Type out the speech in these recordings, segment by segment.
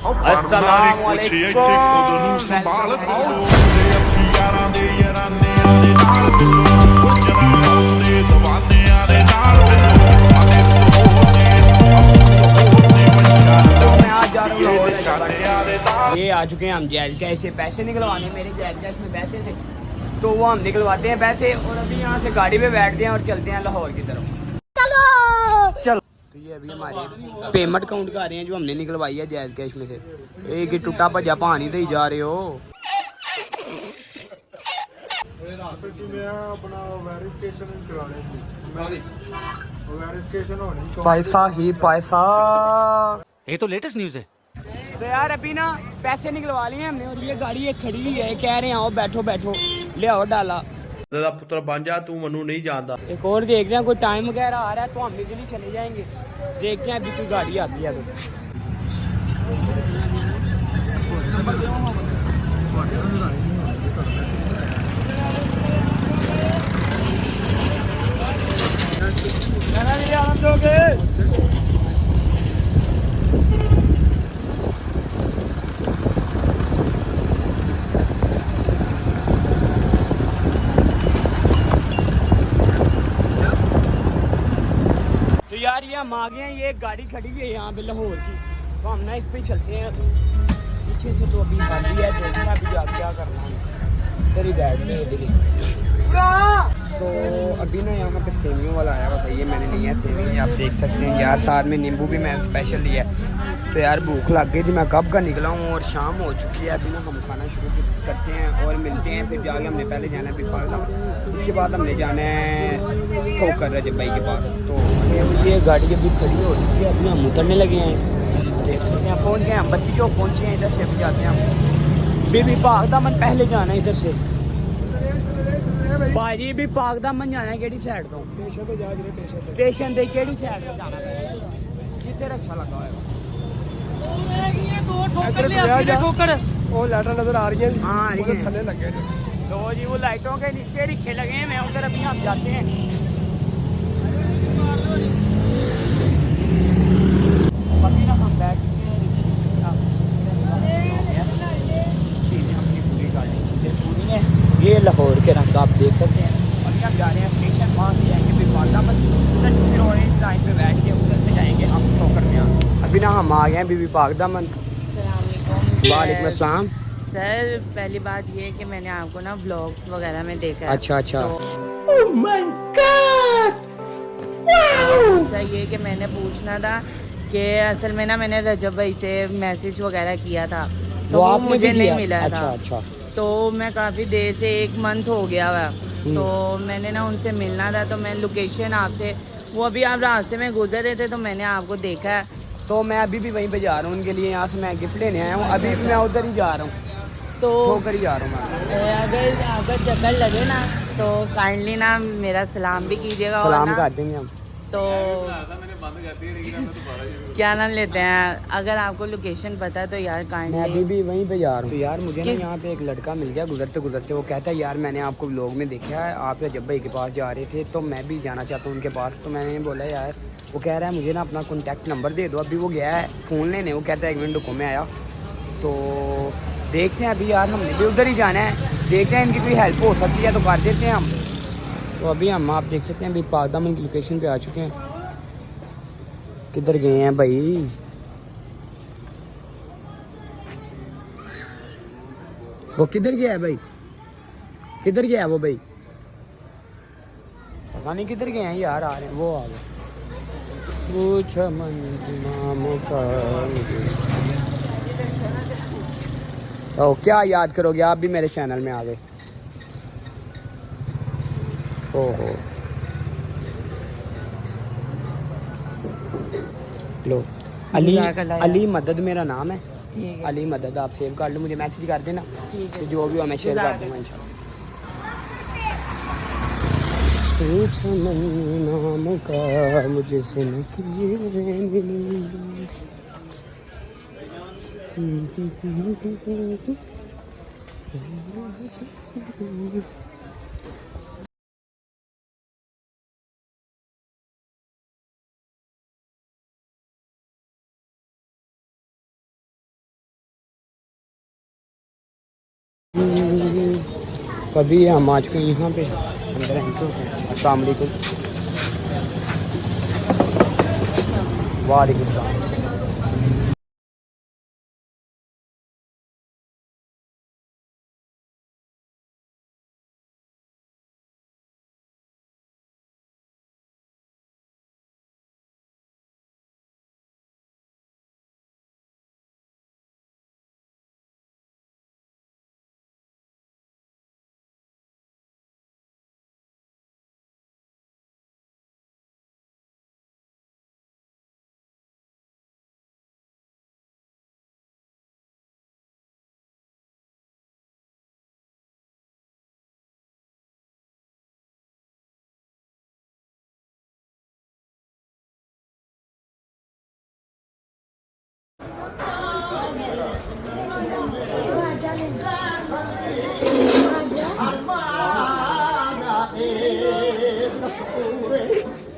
अस्सलाम ये आ चुके हैं हम जैज कैश से पैसे निकलवाने। मेरे जैज कैश में पैसे थे तो वो हम निकलवाते हैं पैसे, और अभी यहाँ से गाड़ी पे बैठते हैं और चलते हैं लाहौर की तरफ। चलो तो ये अभी हमारे पेमेंट काउंट कर रहे हैं जो हमने निकलवाई है जैज कैश में से। एक ही टुटा भजा पानी तो ही जा रहे हो। पैसा ही पैसा, ये तो लेटेस्ट न्यूज़ है। तो यार अभी ना पैसे निकलवा लिए हमने, और ये गाड़ी एक खड़ी है, कह रहे हैं आओ बैठो बैठो, ले आओ डाला पुत्र बन जा, तू मनु नहीं जानता। एक और देखते हैं कोई टाइम वगैरह आ रहा है तो हम इधर चले जाएंगे। देखते हैं अभी कोई गाड़ी आती है तो यार ये हम आ गए हैं। ये गाड़ी खड़ी है यहाँ पे लाहौर की, तो हम ना इस पे चलते हैं पीछे से। तो अभी खाली है, देखना अभी जा क्या करना है। इधर ही बैठते हैं इधर ही। तो अभी ना यहाँ पे सेवियों वाला आया हुआ था, ये मैंने लिया है सेवियाँ, आप देख सकते हैं यार। साथ में नींबू भी मैंने स्पेशल लिया है। तो यार भूख लग गई थी, मैं कब का निकला हूँ और शाम हो चुकी है। अभी ना हम खाना शुरू करते हैं और मिलते हैं। फिर जाके हमने पहले जाना है बिपाला, उसके बाद हमने जाना है ठोकर रजब भाई के पास। तो ये गाड़ी अभी खड़ी हो चुकी है, अभी हम उतरने लगे हैं। देख सकते हैं पहुँच गए हम, बच्ची चौक पहुँचे हैं। इधर से अभी जाते हैं हम बीबी पाक दामन, पहले जाना है इधर से। भाजी भी पाक दामन जाना है केड़ी साइड तो? स्टेशन से केड़ी साइड पे जाना है? किधर अच्छा लगा है? वो लाइटें नजर आ रही हैं। हाँ थल्ले लगे तो जी वो लाइटों के नीचे रिक्शे लगे हैं। मैं उधर अभी हम जाते हैं। अभी ना हम बैठ चुके हैं चीजें अपनी पूरी गाड़ी चीजें पूरी है। ये लाहौर के रंग आप देख सकते हैं। अभी हम जा रहे हैं स्टेशन, वहाँ से जाएंगे फिर फिर ऑरेंज लाइन पे बैठ के उधर से जाएंगे हम ठोकर में। अभी ना हम आ गए हैं बीबी पाक दामन। वालेकुम अस्सलाम। सर पहली बात ये है कि मैंने आपको ना ब्लॉग्स वगैरह में देखा है। अच्छा अच्छा। ओह माय गॉड, सर ये कि मैंने पूछना था कि असल में ना मैंने रजब भाई से मैसेज वगैरह किया था तो वो मुझे नहीं मिला था। अच्छा। तो मैं काफ़ी देर से 1 मंथ हो गया हुआ, तो मैंने ना उनसे मिलना था। तो मैं लोकेशन आपसे, वो अभी आप रास्ते में गुजर रहे थे तो मैंने आपको देखा है। तो मैं अभी भी वहीं पे जा रहा हूँ उनके लिए। यहाँ से मैं गिफ्ट लेने आया हूँ, अभी भी मैं उधर ही जा रहा हूँ। तो उधर ही जा रहा हूँ मैं। अगर चक्कर लगे ना तो काइंडली ना मेरा सलाम भी कीजिएगा। सलाम कर देंगे हम। तो क्या नाम लेते हैं, अगर आपको लोकेशन पता है तो यार काइंडली। मैं अभी भी वहीं पे जा रहा हूँ। तो यार मुझे ना यहाँ पे एक लड़का मिल गया गुजरते गुजरते। वो कहता है यार मैंने आपको व्लॉग में देखा है, आप रजब भाई के पास जा रहे थे, तो मैं भी जाना चाहता हूँ उनके पास। तो मैंने बोला यार, वो कह रहा है मुझे ना अपना कॉन्टैक्ट नंबर दे दो। अभी वो गया है फ़ोन लेने, वो कहता है 1 मिनट रुको मैं आया। तो देखते हैं अभी यार, हमने भी उधर ही जाना है। देखते हैं इनकी कोई हेल्प हो सकती है तो कर देते हैं हम। तो अभी हम आप देख सकते हैं अभी पाक दामन की लोकेशन पे आ चुके हैं। किधर गए हैं भाई? वो किधर गया है भाई? किधर गया है वो भाई? पता नहीं किधर गए हैं यार। आ रहे हैं, वो आ गए। पूछ मन नाम का। ओ क्या याद करोगे, आप भी मेरे चैनल में आ गए। ओहो लो, अली मदद मेरा नाम है। अली मदद आप सेव कर लो, मुझे मैसेज कर देना। तो जो भी हो मैं शेयर कर दूँगा इंशाल्लाह। नाम का मुझे सुन के कभी हम आज के यहाँ पे अंदर अस्सलाम वालेकुम। वालेकुम सलाम।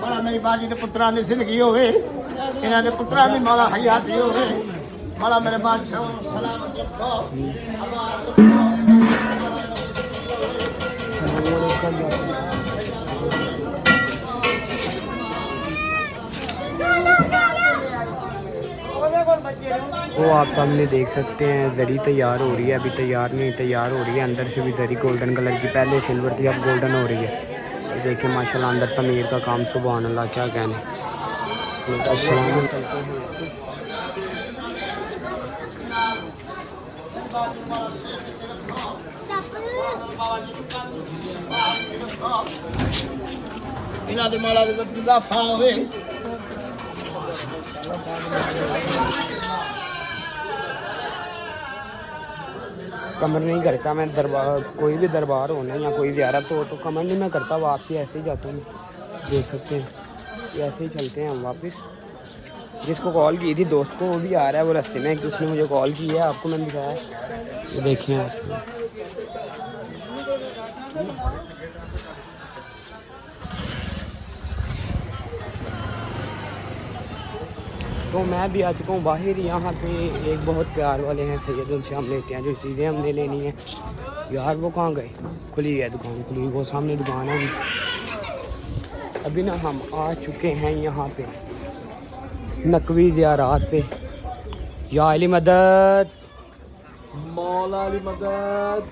माला मेरी बाजी के पुत्रा की जिंदगी होवे, इन्हां दे पुत्रा की माला हयाती होवे। माला मेरे बादशाह सलामत रखो। वो आप सामने देख सकते हैं दरी तैयार हो रही है, अभी तैयार नहीं तैयार हो रही है। अंदर से भी दरी गोल्डन कलर की, पहले सिल्वर थी अब गोल्डन हो रही है। देखिए माशाल्लाह अंदर तमीर का काम सुभान अल्लाह, क्या कहने। इन्हां दे माला दे दफा होवे। कमर नहीं करता मैं, दरबार कोई भी दरबार होना या कोई ज़ियारत हो तो कमर नहीं मैं करता, वापसी ऐसे ही जाता हूँ। देख सकते हैं ये ऐसे ही चलते हैं हम वापस। जिसको कॉल की थी दोस्त को, वो भी आ रहा है, वो रास्ते में एक उसने मुझे कॉल की है, आपको मैंने दिखाया है, ये देखें आप। तो मैं भी आ चुका हूँ बाहर। यहाँ पे एक बहुत प्यार वाले हैं सैयद, उनसे हम लेते हैं जो चीज़ें हमने लेनी है। यार वो कहाँ गए? खुली है दुकान, खुली, वो सामने दुकान है। अभी ना हम आ चुके हैं यहाँ पे नकवी ज़ियारत पे। या अली मदद, मौला अली मदद।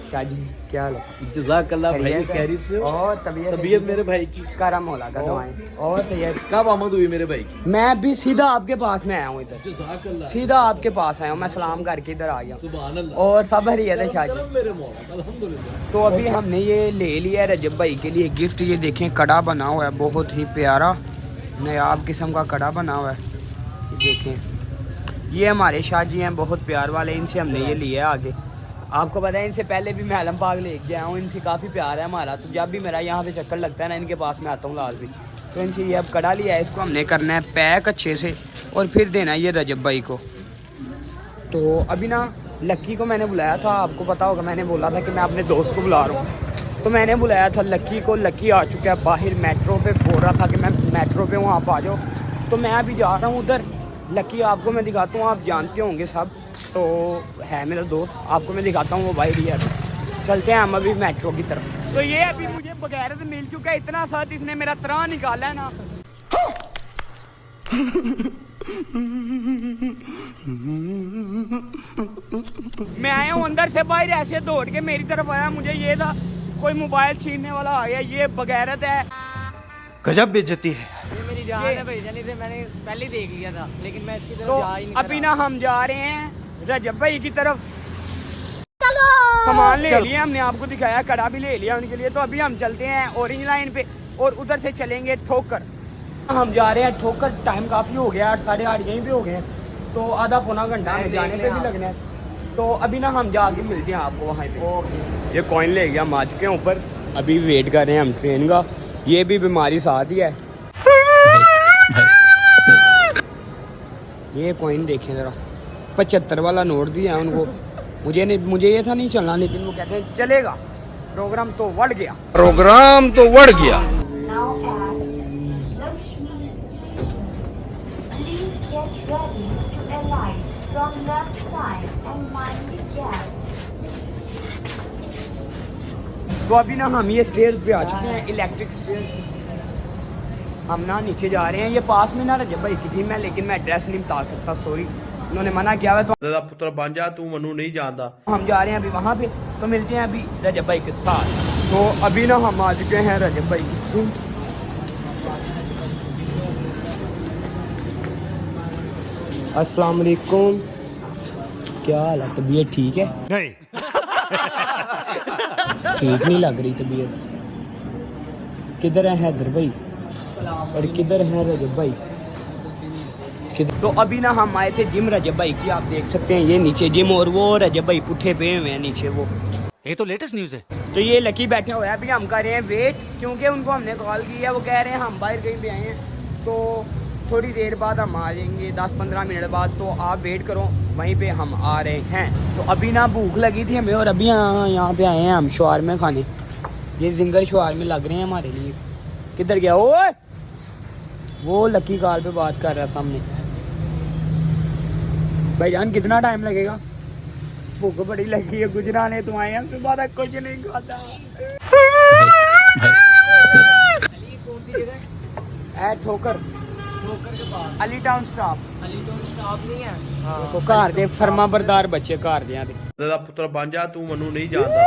क्या जी क्या हाल है? जज़ाकल्लाह भाई, खैरियत से हो? और तबीयत मेरे भाई की करम मौला का दुआएं। और सैयद कब आमद हुई मेरे भाई की? मैं भी सीधा आपके पास में आया हूँ इधर, जज़ाकल्लाह। सीधा आपके पास आया हूँ, मैं सलाम करके इधर आ गया। सुभान अल्लाह। और सब हरियत है शाह जी। मेरे मौला अल्हम्दुलिल्लाह। तो अभी हमने ये ले लिया है रजब भाई के लिए गिफ्ट। ये देखें कड़ा बना हुआ है, बहुत ही प्यारा नायाब किस्म का कड़ा बना हुआ है। ये देखें, ये हमारे शाह जी हैं, बहुत प्यार वाले, इनसे हमने ये लिया है। आगे आपको पता है इनसे पहले भी मैं आलम बाग लेके गया हूँ, इनसे काफ़ी प्यार है हमारा। तो जब भी मेरा यहाँ पे चक्कर लगता है ना, इनके पास में आता हूँ लाजमी। तो इनसे ये अब कड़ा लिया है, इसको हमने करना है पैक अच्छे से और फिर देना है ये रजब भाई को। तो अभी ना लक्की को मैंने बुलाया था, आपको पता होगा मैंने बोला था कि मैं अपने दोस्त को बुला रहा हूँ, तो मैंने बुलाया था लक्की को। लक्की आ चुका है बाहर मेट्रो पे, बोल रहा था कि मैं मेट्रो पे हूँ आप आ जाओ। तो मैं अभी जा रहा हूँ उधर। लक्की आपको मैं दिखाता हूँ, आप जानते होंगे सब, तो है मेरा दोस्त, आपको मैं दिखाता हूँ वो भाई रिया। चलते हैं हम अभी मेट्रो की तरफ। तो ये अभी मुझे बगैरत मिल चुका है, इतना साथ इसने मेरा त्राह निकाला है ना। मैं आया हूँ अंदर से बाहर, ऐसे दौड़ के मेरी तरफ आया, मुझे ये था कोई मोबाइल छीनने वाला आ गया। ये बगैरत है, गजब बेइज्जती है। ये मेरी जान है भाई जानी से, मैंने पहले देख लिया था, लेकिन मैं इसकी तरफ तो जा ही नहीं अभी ना हम जा रहे हैं रजब भाई की तरफ। सामान ले लिया हमने, आपको दिखाया, कड़ा भी ले लिया उनके लिए। तो अभी हम चलते हैं ऑरेंज लाइन पे और उधर से चलेंगे ठोकर। हम जा रहे हैं ठोकर, टाइम काफ़ी हो गया, 8 साढ़े 8 यहीं पे हो गए हैं, तो आधा पौना घंटा हमें जाने पे भी लगना है। तो अभी ना हम जाके मिलते हैं आपको वहाँ पे। ये कॉइन ले गया हम आ चुके हैं ऊपर, अभी वेट कर रहे हैं हम ट्रेन का। ये भी बीमारी साथ ही है। ये कॉइन देखें ज़रा, 75 वाला नोट दिया है उनको। मुझे ये था नहीं चलना, लेकिन वो कहते हैं चलेगा। प्रोग्राम तो बढ़ गया, प्रोग्राम तो बढ़ गया। from left side and mind the gap. तो अभी ना हम ये स्टेज पे आ चुके हैं, इलेक्ट्रिक स्टेज। हम ना नीचे जा रहे हैं। ये पास में ना रजब भाई की थी मैं, लेकिन मैं एड्रेस नहीं बता सकता, सॉरी, उन्होंने मना किया हुआ। तो दादा पुत्र बन जा, तू मनु नहीं जानता। हम जा रहे हैं अभी वहाँ पे, तो मिलते हैं अभी रजब भाई के साथ। तो अभी ना हम आ चुके हैं रजब भाई की जिम। अस्सलाम वालेकुम, क्या हाल है? तबीयत ठीक है? नहीं। ठीक नहीं लग रही तबीयत। किधर है हैदर भाई और किधर है रजब भाई? तो अभी ना हम आए थे जिम रजब भाई की, आप देख सकते हैं ये नीचे जिम, और वो रजब भाई पुट्ठे पे हुए हैं नीचे वो। ये तो लेटेस्ट न्यूज़ है। तो ये लकी बैठा हुआ है। अभी हम कर रहे हैं वेट, क्योंकि उनको हमने कॉल की है, वो कह रहे हैं हम बाहर कहीं पे आए हैं, तो थोड़ी देर बाद हम आ जाएंगे, 10-15 मिनट बाद, तो आप वेट करो, वहीं पे हम आ रहे हैं। तो अभी ना भूख लगी थी हमें, और अभी यहाँ पे आए हैं हम शवारमे खाने। ये जिंगर शवारमे लग रहे हैं हमारे लिए। किधर गया ओए? वो लकी कॉल पे बात कर रहा सामने। भाईजान कितना टाइम लगेगा? भूख बड़ी लगी है, गुजराने तो आए हैं, सुबह तक कुछ नहीं खाता। ठोकर के पास अली टाउन स्टॉप नहीं है। तो घर दे फर्मा बरदार बच्चे घर दे दादा पुत्र बन जा, तू मनु नहीं जानता।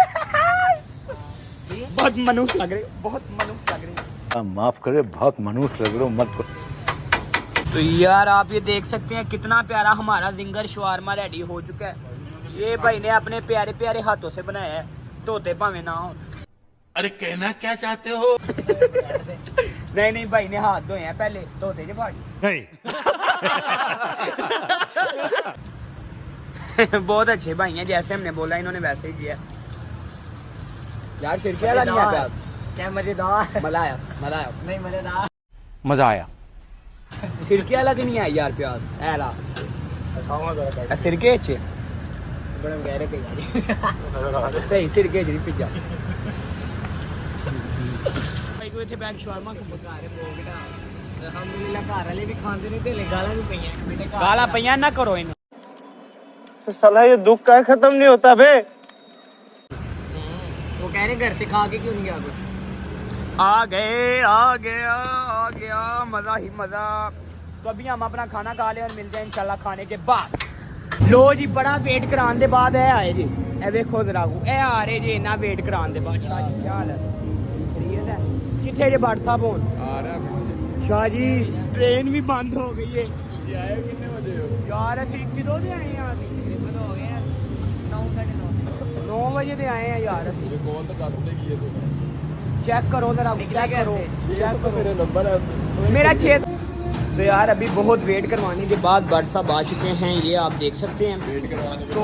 बहुत मनुष्य लग रहे, बहुत मनुष्य लग रहे। माफ करे, बहुत मनुष्य लग रहे हो, मत करो। तो यार आप ये देख सकते हैं कितना प्यारा हमारा जिंगर शवारमा रेडी हो चुका है। ये भाई ने अपने प्यारे प्यारे हाथों से बनाया है, धोते भावे ना हो। अरे कहना क्या चाहते हो? नहीं भाई ने हाथ धोए हैं पहले, धोते जे भाई नहीं। बहुत अच्छे भाई हैं, जैसे हमने बोला इन्होंने वैसे ही किया। यार सिर क्या नहीं आता? क्या मजेदार? मजा आया नहीं मजेदार, मजा आया। सिरके अलग नहीं आया यार प्यार ऐला सिरके अच्छे सही सिरके जी पिज्जा भाई को इथे बैग शवारमा को बकारे बोगड़ा अल्हम्दुलिल्लाह घर वाले भी खांदे नहीं ते गाला भी पईयां गाला पईयां ना करो इन साला ये दुख का खत्म नहीं होता बे। वो कह रहे घर से खा के क्यों नहीं गया कुछ? आ गया मजा ही मजा। तो अभी हम अपना खाना खा ले और मिलते हैं इंशाल्लाह खाने के बाद। लो जी बड़ा वेट कराने के बाद है आए जी, ए देखो जरा ए आ रहे जी, इन्ना वेट कराने के बाद। शाह जी क्या हाल है? ठीक है किथे जे बट साहब होन आ रहा शाह जी, ट्रेन भी बंद हो गई है। ਤੁਸੀਂ ਆਏ ਕਿੰਨੇ ਵਜੇ ਹੋ यार? ਅਸੀਂ ਕਿਦੋਂ ਦੇ ਆਏ ਆ? ਅਸੀਂ ਤਕਰੀਬਨ ਹੋ ਗਏ 9 ਵਜੇ ਦੇ ਆਏ ਆ यार। ਅਸੀਂ ਕੋਲ ਤਾਂ ਦੱਸ ਦੇ ਕੀ ਹੈ ਤੂੰ चेक करो जरा, चेक करो मेरा नंबर है मेरा 6। तो यार अभी बहुत वेट करवाने के बाद बट साहब आ चुके हैं, ये आप देख सकते हैं। तो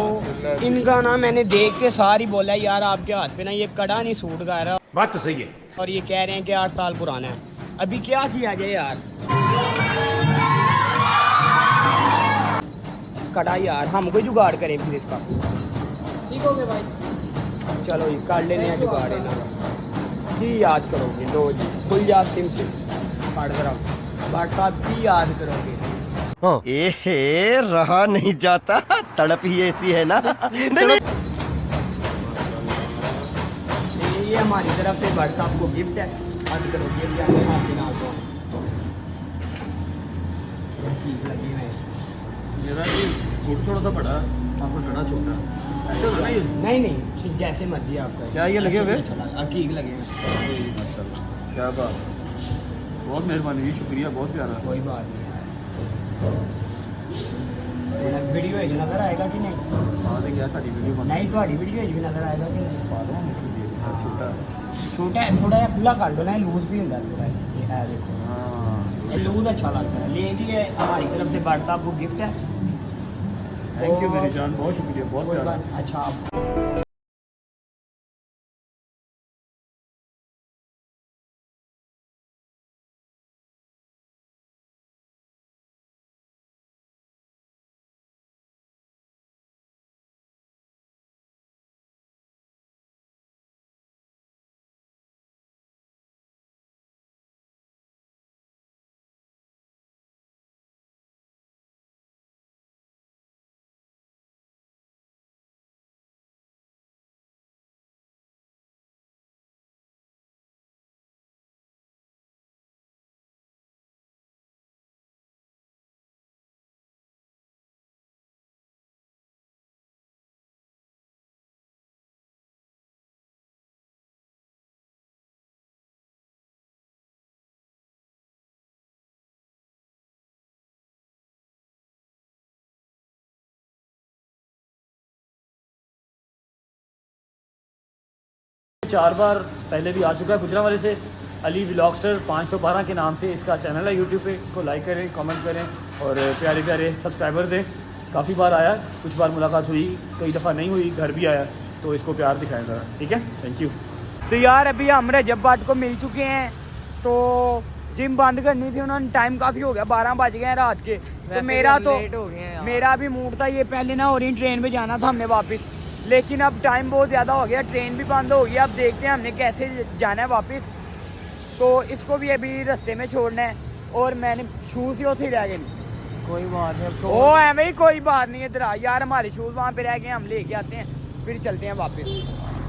इनका ना मैंने देख के सारी बोला यार आपके हाथ पे ना ये कड़ा नहीं सूट कर रहा, बात तो सही है। और ये कह रहे हैं कि 8 साल पुराना है। अभी क्या किया जाए यार? कड़ा यार हम कोई जुगाड़ करें फिर इसका। ठीक हो गया भाई, चलो ये कर लेने हैं जुगाड़ ना की याद करोगे। लो जी फुल यासिम से पढ़ रहा बट साहब की याद करोगे। ए रहा नहीं जाता, तड़प ही ऐसी है ना। नहीं ये हमारी तरफ से बट साहब को गिफ्ट है, बंद करो गिफ्ट है आपके नाम को। ठीक लगी मैं मेरा ये फूड थोड़ा सा बड़ा, आपका बड़ा छोटा नहीं जैसे मर्जी आपका। क्या ये लगे हुए? ठीक लगेगा। क्या बात, बहुत मेहरबानी, शुक्रिया, बहुत प्यारा। कोई बात नहीं। वीडियो है नजर आएगा कि नहीं? हाँ तो क्या तारी वीडियो नहीं थोड़ी वीडियो है नजर आएगा कि नहीं? छोटा छोटा है थोड़ा है, खुला कर दो ना, लूज भी होता है थोड़ा। ये है देखो, हाँ लूज अच्छा लगता है। ले जी ये हमारी तरफ से व्हाट्सएप को गिफ्ट है। थैंक यू मेरी जान, बहुत शुक्रिया, बहुत प्यारा। अच्छा आप 4 बार पहले भी आ चुका है गुजरांवाले से। अली व्लॉगस्टर 512 के नाम से इसका चैनल है यूट्यूब पे। इसको लाइक करें, कमेंट करें और प्यारे प्यारे सब्सक्राइबर दें। काफ़ी बार आया, कुछ बार मुलाकात हुई, कई दफ़ा नहीं हुई, घर भी आया, तो इसको प्यार दिखाएगा। ठीक है, थैंक यू। तो यार अभी हम रजब भाट को मिल चुके हैं, तो जिम बंद करनी थी उन्होंने, टाइम काफ़ी हो गया, 12 बज गए हैं रात के। तो मेरा भी मूड था, ये पहले ना और ट्रेन पे जाना था हमने वापस, लेकिन अब टाइम बहुत ज़्यादा हो गया, ट्रेन भी बंद हो गई। अब देखते हैं हमने कैसे जाना है वापस। तो इसको भी अभी रास्ते में छोड़ना है, और मैंने शूज़ ही उसे रह गए। कोई बात नहीं, ओ है कोई बात नहीं, इधर आ यार, हमारे शूज़ वहाँ पे रह गए, हम लेके आते हैं, फिर चलते हैं वापस।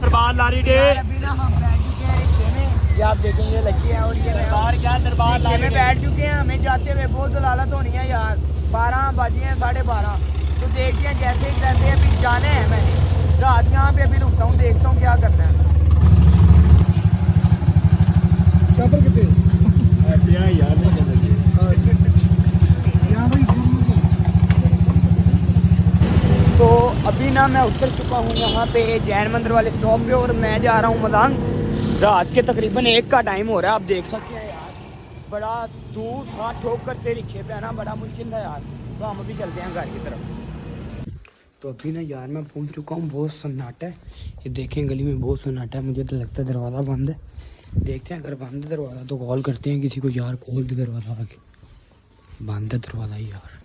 दरबार लारी डे अभी ना हम बैठ चुके हैं रिक्शे में, ये आप देखें ये लगी है, और ये दरबार क्या दरबार लारी में बैठ चुके हैं। हमें जाते हुए बहुत दलालत होनी है यार, 12 बजे हैं, 12:30। तो देखते हैं जैसे जैसे अभी जाने हैं, मैंने रात यहाँ पे अभी रुकता हूँ, देखता हूँ क्या करना है। तो अभी ना मैं उतर चुका हूँ यहाँ पे जैन मंदिर वाले स्टॉप पे, और मैं जा रहा हूँ मदांग। रात के तकरीबन 1 का टाइम हो रहा है, आप देख सकते हैं यार, बड़ा दूर था, ठोकर से रिक्शे पे आना बड़ा मुश्किल था यार। तो हम अभी चलते हैं घर की तरफ। तो अभी ना यार मैं पहुँच चुका हूँ, बहुत सन्नाटा है, ये देखें गली में बहुत सन्नाटा है। मुझे तो लगता है दरवाज़ा बंद है, देखते हैं अगर बंद है दरवाज़ा तो कॉल करते हैं किसी को, यार खोल दे दरवाज़ा आके, बंद है दरवाज़ा यार।